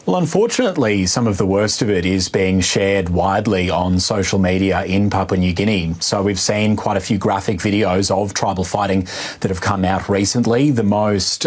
Well, unfortunately, some of the worst of it is being shared widely on social media in Papua New Guinea. So we've seen quite a few graphic videos of tribal fighting that have come out recently, the most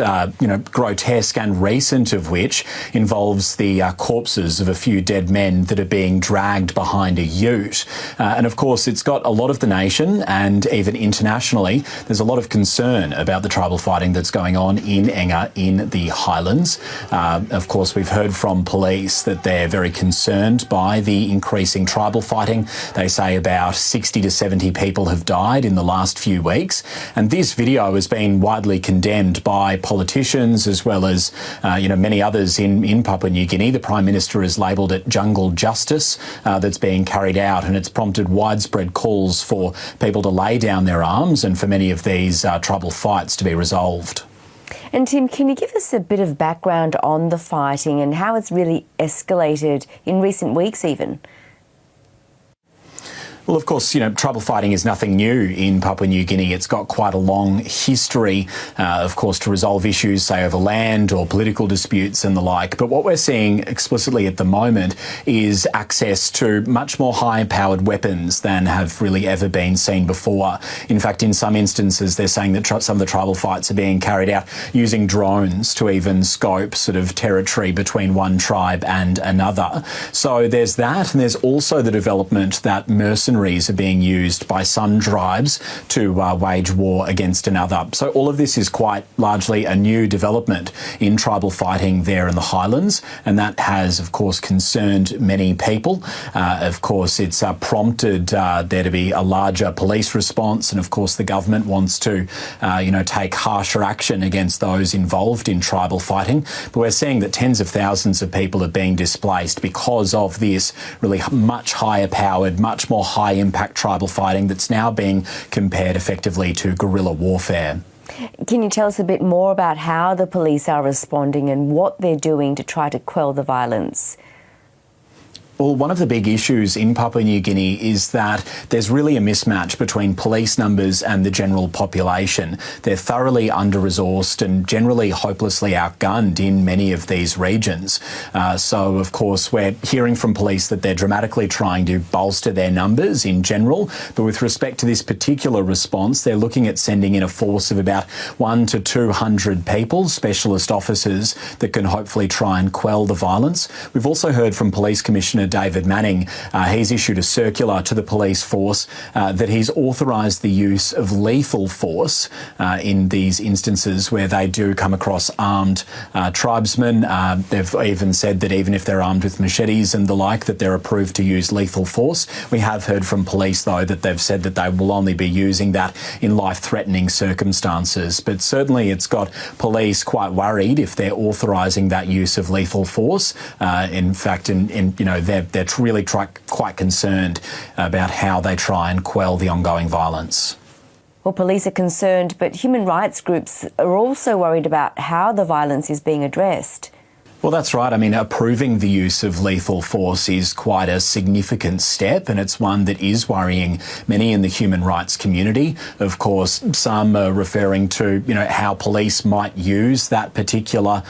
grotesque and recent of which involves the corpses of a few dead men that are being dragged behind a ute. And of course, it's got a lot of the nation and even internationally, there's a lot of concern about the tribal fighting that's going on in Enga in the highlands. Of course, we've heard from police that they're very concerned by the increasing tribal fighting. They say about 60 to 70 people have died in the last few weeks. And this video has been widely condemned by politicians as well as many others in Papua New Guinea. The Prime Minister has labelled it jungle justice that's being carried out, and it's prompted widespread calls for people to lay down their arms and for many of these tribal fights to be resolved. And Tim, can you give us a bit of background on the fighting and how it's really escalated in recent weeks even? Well, of course, tribal fighting is nothing new in Papua New Guinea. It's got quite a long history, of course, to resolve issues, say, over land or political disputes and the like. But what we're seeing explicitly at the moment is access to much more high-powered weapons than have really ever been seen before. In fact, in some instances, they're saying that some of the tribal fights are being carried out using drones to even scope sort of territory between one tribe and another. So there's that, and there's also the development that mercenaries are being used by some tribes to wage war against another. So all of this is quite largely a new development in tribal fighting there in the highlands, and that has, of course, concerned many people. Of course, it's prompted there to be a larger police response, and of course the government wants to, take harsher action against those involved in tribal fighting. But we're seeing that tens of thousands of people are being displaced because of this really much higher powered, much more high impact tribal fighting that's now being compared effectively to guerrilla warfare. Can you tell us a bit more about how the police are responding and what they're doing to try to quell the violence? Well, one of the big issues in Papua New Guinea is that there's really a mismatch between police numbers and the general population. They're thoroughly under-resourced and generally hopelessly outgunned in many of these regions. So, of course, we're hearing from police that they're dramatically trying to bolster their numbers in general. But with respect to this particular response, they're looking at sending in a force of about 100 to 200 people, specialist officers, that can hopefully try and quell the violence. We've also heard from Police Commissioner David Manning. He's issued a circular to the police force that he's authorised the use of lethal force in these instances where they do come across armed tribesmen. They've even said that even if they're armed with machetes and the like, that they're approved to use lethal force. We have heard from police, though, that they've said that they will only be using that in life-threatening circumstances. But certainly it's got police quite worried if they're authorising that use of lethal force. In fact, they're really quite concerned about how they try and quell the ongoing violence. Well, police are concerned, but human rights groups are also worried about how the violence is being addressed. Well, that's right. I mean, approving the use of lethal force is quite a significant step, and it's one that is worrying many in the human rights community. Of course, some are referring to, how police might use that particular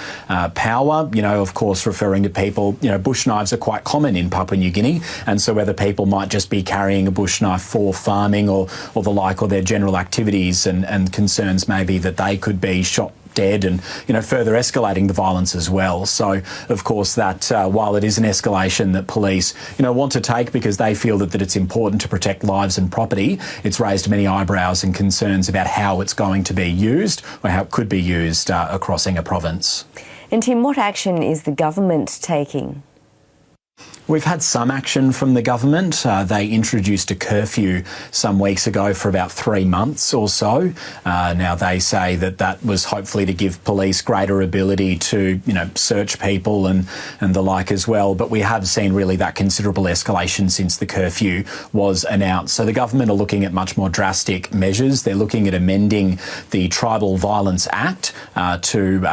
power, of course, referring to people, bush knives are quite common in Papua New Guinea, and so whether people might just be carrying a bush knife for farming or the like, or their general activities, and concerns maybe that they could be shot dead and, further escalating the violence as well. So, of course, that while it is an escalation that police, want to take because they feel that it's important to protect lives and property, it's raised many eyebrows and concerns about how it's going to be used or how it could be used across Enga province. And Tim, what action is the government taking? We've had some action from the government. They introduced a curfew some weeks ago for about 3 months or so. Now, they say that was hopefully to give police greater ability to, search people and the like as well. But we have seen really that considerable escalation since the curfew was announced. So the government are looking at much more drastic measures. They're looking at amending the Tribal Violence Act to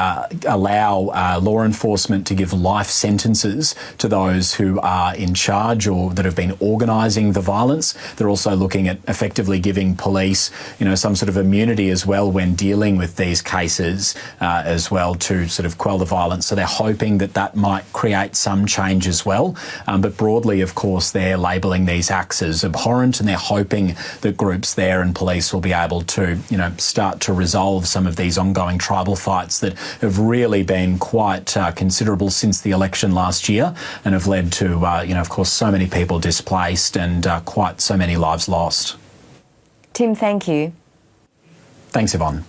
allow law enforcement to give life sentences to those who are in charge or that have been organising the violence. They're also looking at effectively giving police, some sort of immunity as well when dealing with these cases as well to sort of quell the violence. So they're hoping that that might create some change as well. But broadly, of course, they're labelling these acts as abhorrent, and they're hoping that groups there and police will be able to, start to resolve some of these ongoing tribal fights that have really been quite considerable since the election last year and have led to, of course, so many people displaced and quite so many lives lost. Tim, thank you. Thanks, Yvonne.